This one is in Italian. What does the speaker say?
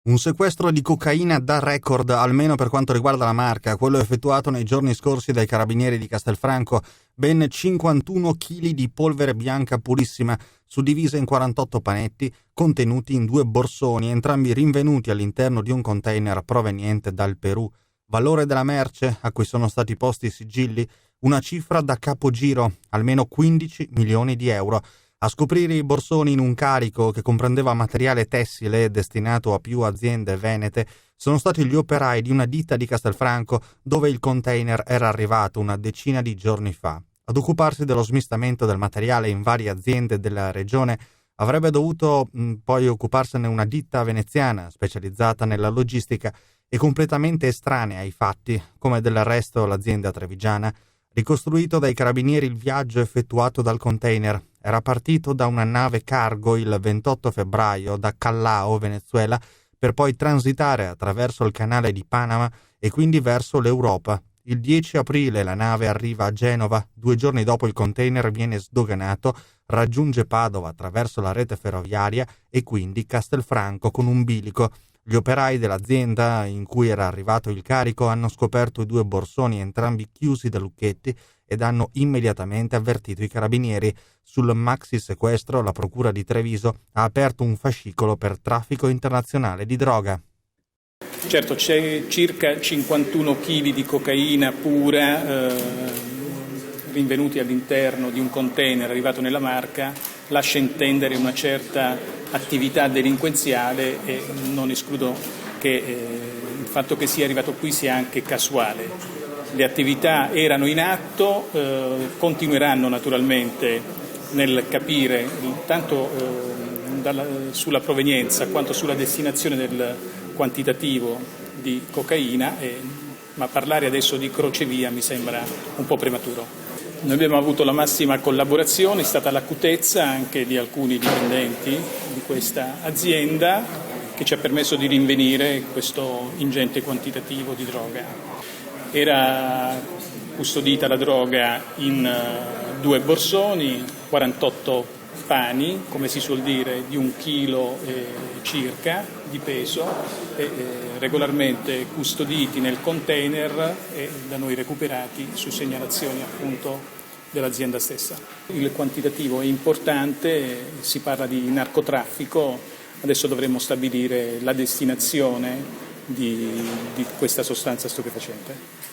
Un sequestro di cocaina da record, almeno per quanto riguarda la marca, quello effettuato nei giorni scorsi dai carabinieri di Castelfranco. Ben 51 kg di polvere bianca purissima, suddivisa in 48 panetti, contenuti in 2 borsoni, entrambi rinvenuti all'interno di un container proveniente dal Perù. Valore della merce, a cui sono stati posti i sigilli, una cifra da capogiro, almeno 15 milioni di euro. A scoprire i borsoni in un carico che comprendeva materiale tessile destinato a più aziende venete sono stati gli operai di una ditta di Castelfranco dove il container era arrivato una decina di giorni fa. Ad occuparsi dello smistamento del materiale in varie aziende della regione avrebbe dovuto poi occuparsene una ditta veneziana specializzata nella logistica e completamente estranea ai fatti, come del resto l'azienda trevigiana. Ricostruito dai carabinieri il viaggio effettuato dal container. Era partito da una nave cargo il 28 febbraio da Callao, Venezuela, per poi transitare attraverso il canale di Panama e quindi verso l'Europa. Il 10 aprile la nave arriva a Genova, 2 giorni dopo il container viene sdoganato, raggiunge Padova attraverso la rete ferroviaria e quindi Castelfranco con un bilico. Gli operai dell'azienda in cui era arrivato il carico hanno scoperto i 2 borsoni entrambi chiusi da lucchetti ed hanno immediatamente avvertito i carabinieri. Sul maxi sequestro la procura di Treviso ha aperto un fascicolo per traffico internazionale di droga. Certo, c'è circa 51 kg di cocaina pura rinvenuti all'interno di un container arrivato nella Marca, lascia intendere una certa attività delinquenziale e non escludo che il fatto che sia arrivato qui sia anche casuale. Le attività erano in atto, continueranno naturalmente nel capire tanto sulla provenienza quanto sulla destinazione del quantitativo di cocaina, ma parlare adesso di crocevia mi sembra un po' prematuro. Noi abbiamo avuto la massima collaborazione, è stata l'acutezza anche di alcuni dipendenti di questa azienda che ci ha permesso di rinvenire questo ingente quantitativo di droga. Era custodita la droga in 2 borsoni, 48 pani, come si suol dire, di 1 chilo circa di peso, regolarmente custoditi nel container e da noi recuperati su segnalazioni appunto dell'azienda stessa. Il quantitativo è importante, si parla di narcotraffico, adesso dovremo stabilire la destinazione di questa sostanza stupefacente.